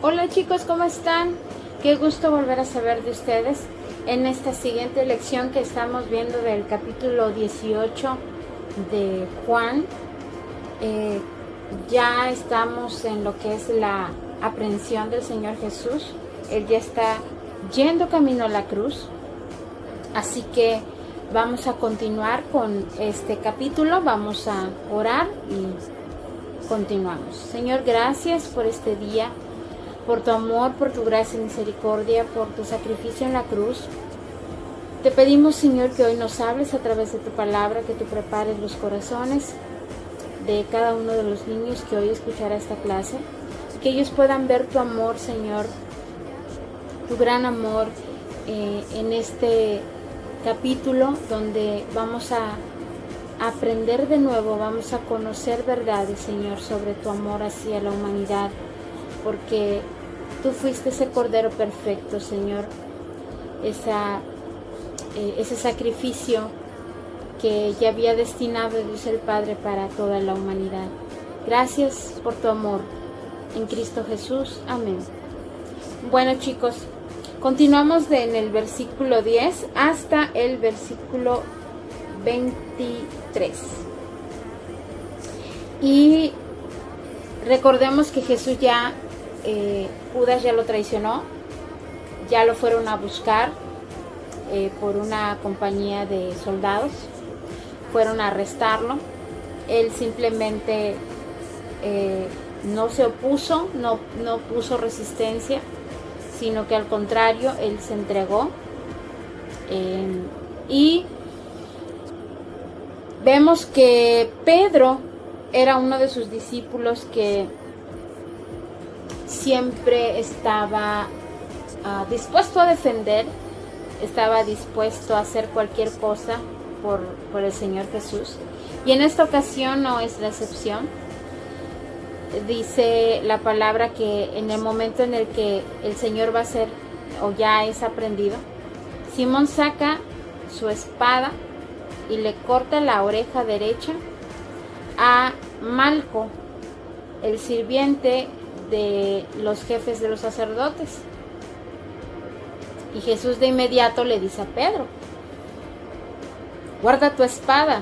Hola chicos, ¿cómo están? Qué gusto volver a saber de ustedes en esta siguiente lección que estamos viendo del capítulo 18 de Juan. Ya estamos en lo que es la aprehensión del Señor Jesús. Él ya está yendo camino a la cruz. Así que vamos a continuar con este capítulo. Vamos a orar y continuamos. Señor, gracias por este día, por tu amor, por tu gracia y misericordia, por tu sacrificio en la cruz. Te pedimos, Señor, que hoy nos hables a través de tu palabra, que tú prepares los corazones de cada uno de los niños que hoy escuchará esta clase, que ellos puedan ver tu amor, Señor, tu gran amor en este capítulo donde vamos a aprender de nuevo, vamos a conocer verdades, Señor, sobre tu amor hacia la humanidad, porque tú fuiste ese Cordero perfecto, Señor, ese sacrificio que ya había destinado Dios el Padre para toda la humanidad. Gracias por tu amor. En Cristo Jesús. Amén. Bueno, chicos, continuamos en el versículo 10 hasta el versículo 23. Y recordemos que Jesús ya, Judas ya lo traicionó, ya lo fueron a buscar por una compañía de soldados, fueron a arrestarlo. Él simplemente no se opuso, no puso resistencia, sino que al contrario, él se entregó. Y vemos que Pedro era uno de sus discípulos que siempre estaba dispuesto a defender, estaba dispuesto a hacer cualquier cosa por el Señor Jesús. Y en esta ocasión no es la excepción. Dice la palabra que en el momento en el que el Señor va a ser o ya es aprendido, Simón saca su espada y le corta la oreja derecha a Malco, el sirviente de los jefes de los sacerdotes. Y Jesús de inmediato le dice a Pedro: guarda tu espada.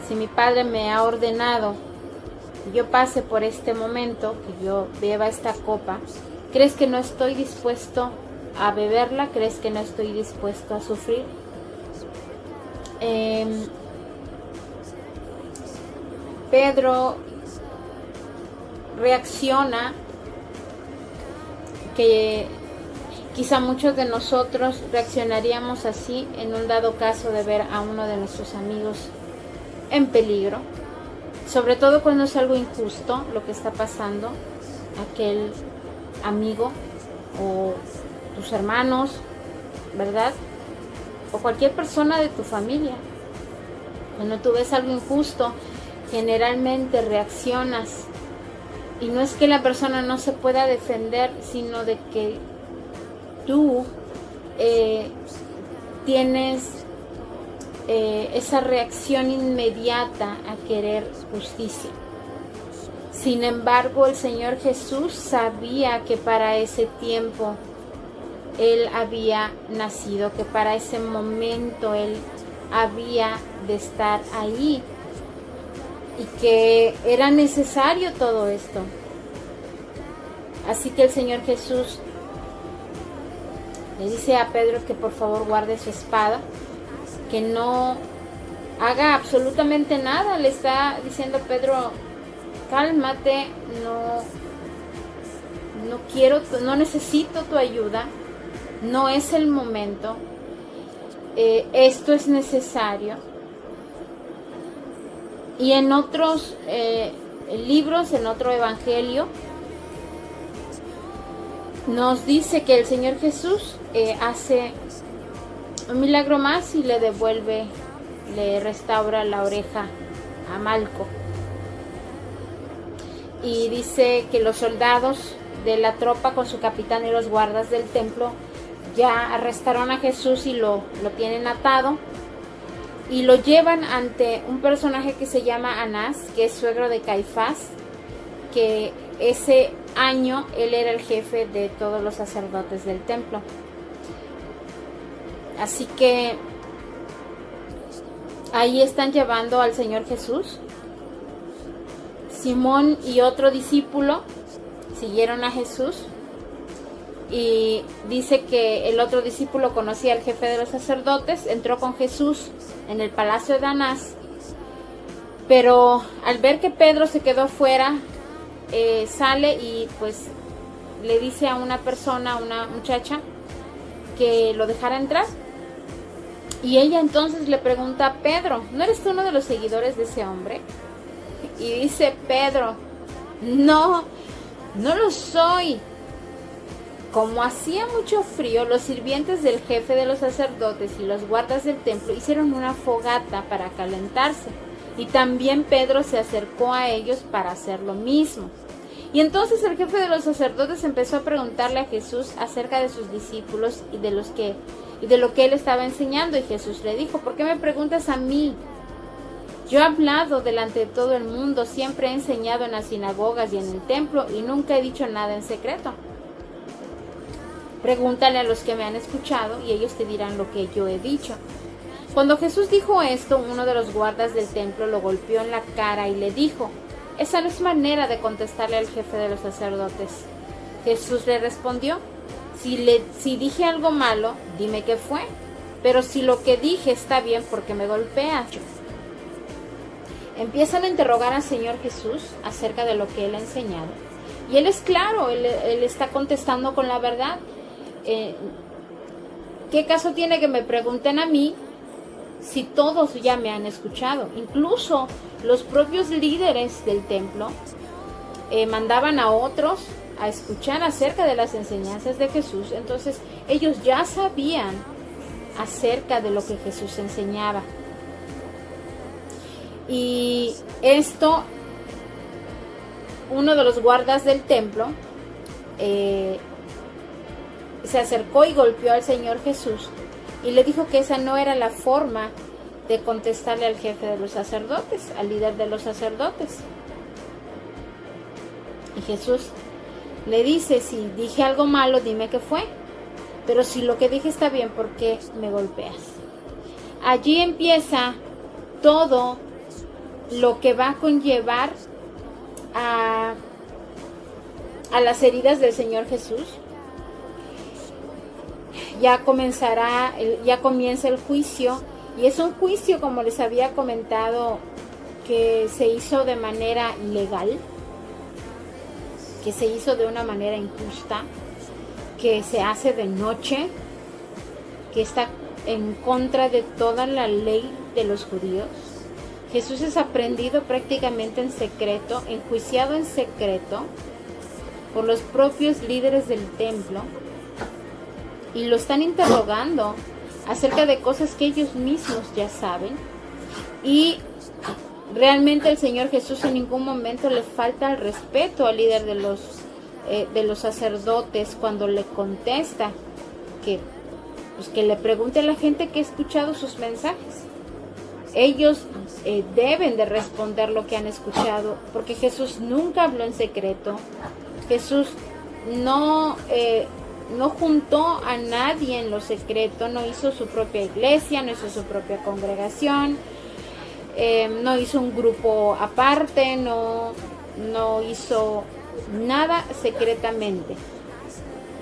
Si mi Padre me ha ordenado que yo pase por este momento, que yo beba esta copa, ¿crees que no estoy dispuesto a beberla? ¿Crees que no estoy dispuesto a sufrir? Pedro reacciona, que quizá muchos de nosotros reaccionaríamos así en un dado caso de ver a uno de nuestros amigos en peligro, sobre todo cuando es algo injusto lo que está pasando, aquel amigo o tus hermanos, ¿verdad? O cualquier persona de tu familia. Cuando tú ves algo injusto, generalmente reaccionas. Y no es que la persona no se pueda defender, sino de que tú tienes esa reacción inmediata a querer justicia. Sin embargo, el Señor Jesús sabía que para ese tiempo Él había nacido, que para ese momento Él había de estar ahí y que era necesario todo esto. Así que el Señor Jesús le dice a Pedro que por favor guarde su espada, que no haga absolutamente nada. Le está diciendo Pedro: cálmate, no necesito tu ayuda, no es el momento, esto es necesario. Y en otros libros, en otro evangelio, nos dice que el Señor Jesús hace un milagro más y le restaura la oreja a Malco. Y dice que los soldados de la tropa con su capitán y los guardas del templo ya arrestaron a Jesús y lo tienen atado y lo llevan ante un personaje que se llama Anás, que es suegro de Caifás, que ese año él era el jefe de todos los sacerdotes del templo. Así que ahí están llevando al Señor Jesús. Simón y otro discípulo siguieron a Jesús, y dice que el otro discípulo conocía al jefe de los sacerdotes, entró con Jesús en el palacio de Anás, pero al ver que Pedro se quedó fuera, sale y pues le dice a una persona, a una muchacha, que lo dejara entrar. Y ella entonces le pregunta a Pedro: ¿no eres tú uno de los seguidores de ese hombre? Y dice Pedro: no, no lo soy. Como hacía mucho frío, los sirvientes del jefe de los sacerdotes y los guardas del templo hicieron una fogata para calentarse, y también Pedro se acercó a ellos para hacer lo mismo. Y entonces el jefe de los sacerdotes empezó a preguntarle a Jesús acerca de sus discípulos y de lo que él estaba enseñando. Y Jesús le dijo: ¿por qué me preguntas a mí? Yo he hablado delante de todo el mundo, siempre he enseñado en las sinagogas y en el templo, y nunca he dicho nada en secreto. Pregúntale a los que me han escuchado y ellos te dirán lo que yo he dicho. Cuando Jesús dijo esto, uno de los guardas del templo lo golpeó en la cara y le dijo: esa no es manera de contestarle al jefe de los sacerdotes. Jesús le respondió: si dije algo malo, dime qué fue, pero si lo que dije está bien, ¿por qué me golpeas? Empiezan a interrogar al Señor Jesús acerca de lo que él ha enseñado, y él es claro, él está contestando con la verdad. ¿Qué caso tiene que me pregunten a mí si todos ya me han escuchado? Incluso los propios líderes del templo mandaban a otros a escuchar acerca de las enseñanzas de Jesús. Entonces ellos ya sabían acerca de lo que Jesús enseñaba. Y esto, uno de los guardas del templo se acercó y golpeó al Señor Jesús y le dijo que esa no era la forma de contestarle al jefe de los sacerdotes, al líder de los sacerdotes. Y Jesús le dice: si dije algo malo, dime qué fue, pero si lo que dije está bien, ¿por qué me golpeas? Allí empieza todo lo que va a conllevar a las heridas del Señor Jesús. Ya comienza el juicio, y es un juicio, como les había comentado, que se hizo de manera ilegal, que se hizo de una manera injusta, que se hace de noche, que está en contra de toda la ley de los judíos. Jesús es aprehendido prácticamente en secreto, enjuiciado en secreto por los propios líderes del templo, y lo están interrogando acerca de cosas que ellos mismos ya saben. Y realmente el Señor Jesús en ningún momento le falta el respeto al líder de los sacerdotes cuando le contesta que le pregunte a la gente que ha escuchado sus mensajes. Ellos deben de responder lo que han escuchado, porque Jesús nunca habló en secreto. Jesús no juntó a nadie en lo secreto, no hizo su propia iglesia, no hizo su propia congregación, no hizo un grupo aparte, no hizo nada secretamente.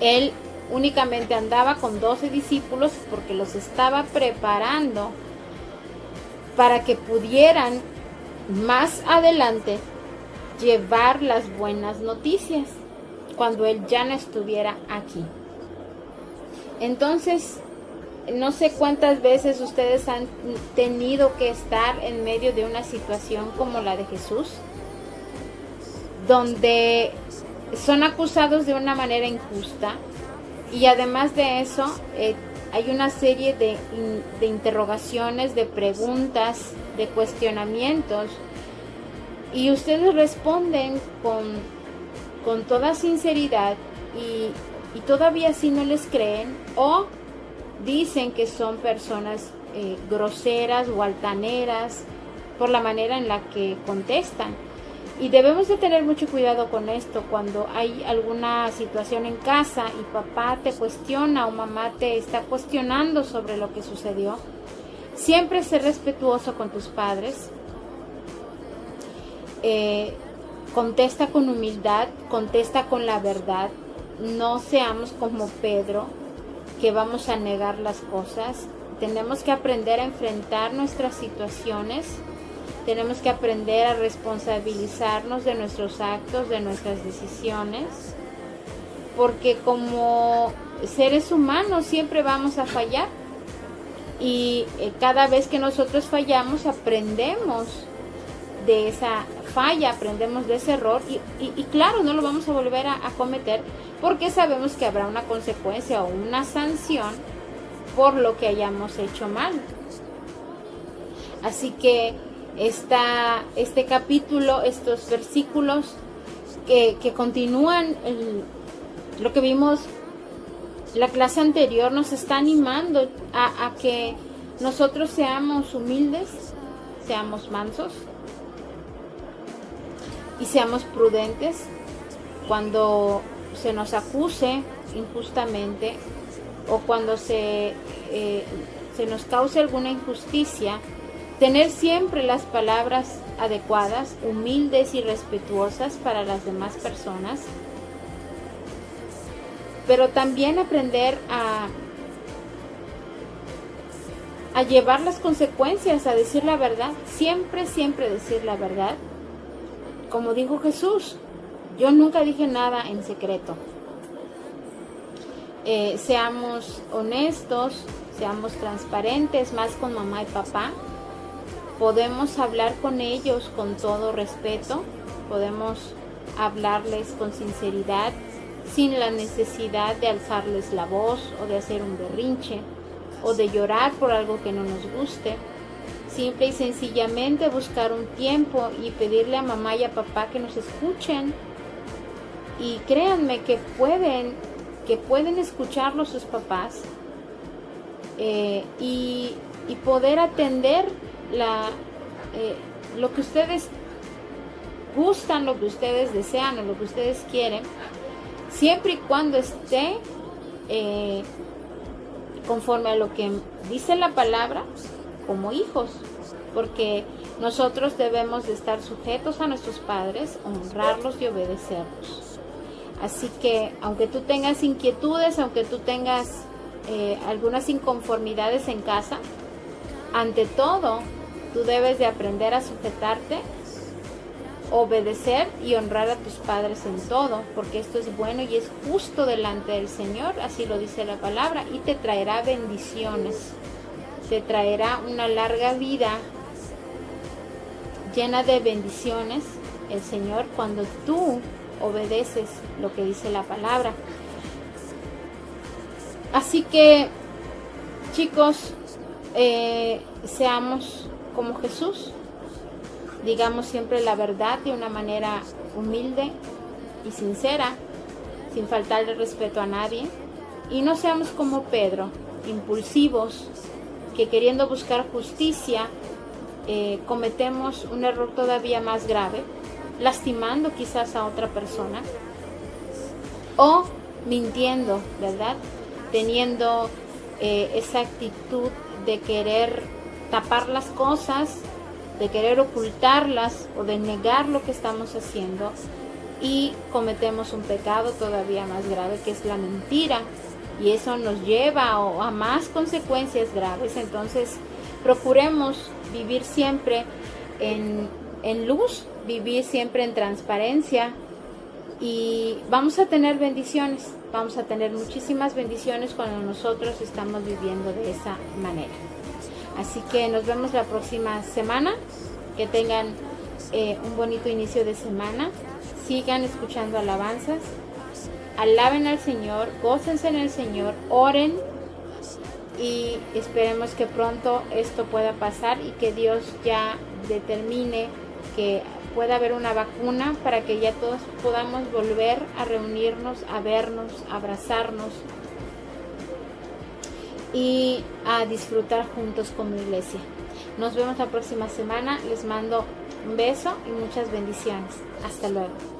Él únicamente andaba con 12 discípulos porque los estaba preparando para que pudieran más adelante llevar las buenas noticias cuando él ya no estuviera aquí. Entonces, no sé cuántas veces ustedes han tenido que estar en medio de una situación como la de Jesús, donde son acusados de una manera injusta, y además de eso hay una serie de interrogaciones, de preguntas, de cuestionamientos, y ustedes responden con toda sinceridad, y todavía si no les creen, o dicen que son personas groseras o altaneras por la manera en la que contestan. Y debemos de tener mucho cuidado con esto cuando hay alguna situación en casa y papá te cuestiona o mamá te está cuestionando sobre lo que sucedió. Siempre ser respetuoso con tus padres. Contesta con humildad, contesta con la verdad. No seamos como Pedro, que vamos a negar las cosas. Tenemos que aprender a enfrentar nuestras situaciones. Tenemos que aprender a responsabilizarnos de nuestros actos, de nuestras decisiones, porque como seres humanos siempre vamos a fallar y cada vez que nosotros fallamos aprendemos de esa falla, aprendemos de ese error y claro, no lo vamos a volver a cometer porque sabemos que habrá una consecuencia o una sanción por lo que hayamos hecho mal. Así que este capítulo, estos versículos que continúan lo que vimos la clase anterior, nos está animando a que nosotros seamos humildes, seamos mansos y seamos prudentes cuando se nos acuse injustamente o cuando se nos cause alguna injusticia. Tener siempre las palabras adecuadas, humildes y respetuosas para las demás personas. Pero también aprender a llevar las consecuencias, a decir la verdad. Siempre, siempre decir la verdad. Como dijo Jesús, yo nunca dije nada en secreto. Seamos honestos, seamos transparentes, más con mamá y papá. Podemos hablar con ellos con todo respeto, podemos hablarles con sinceridad, sin la necesidad de alzarles la voz o de hacer un berrinche o de llorar por algo que no nos guste. Simple y sencillamente buscar un tiempo y pedirle a mamá y a papá que nos escuchen. Y créanme que pueden escucharlos sus papás y poder atender lo que ustedes gustan, lo que ustedes desean o lo que ustedes quieren, siempre y cuando esté conforme a lo que dice la palabra, como hijos, porque nosotros debemos de estar sujetos a nuestros padres, honrarlos y obedecerlos. Así que aunque tú tengas inquietudes, aunque tú tengas algunas inconformidades en casa, ante todo tú debes de aprender a sujetarte, obedecer y honrar a tus padres en todo, porque esto es bueno y es justo delante del Señor, así lo dice la palabra, y te traerá bendiciones, te traerá una larga vida llena de bendiciones el Señor cuando tú obedeces lo que dice la palabra. Así que, chicos, seamos como Jesús, digamos siempre la verdad de una manera humilde y sincera, sin faltarle respeto a nadie, y no seamos como Pedro, impulsivos, que queriendo buscar justicia cometemos un error todavía más grave, lastimando quizás a otra persona o mintiendo, ¿verdad? Teniendo esa actitud de querer tapar las cosas, de querer ocultarlas o de negar lo que estamos haciendo, y cometemos un pecado todavía más grave, que es la mentira, y eso nos lleva a más consecuencias graves. Entonces procuremos vivir siempre en luz, vivir siempre en transparencia, y vamos a tener bendiciones, vamos a tener muchísimas bendiciones cuando nosotros estamos viviendo de esa manera. Así que nos vemos la próxima semana. Que tengan un bonito inicio de semana. Sigan escuchando alabanzas. Alaben al Señor, gócense en el Señor, oren y esperemos que pronto esto pueda pasar y que Dios ya determine que pueda haber una vacuna para que ya todos podamos volver a reunirnos, a vernos, a abrazarnos y a disfrutar juntos como iglesia. Nos vemos la próxima semana. Les mando un beso y muchas bendiciones. Hasta luego.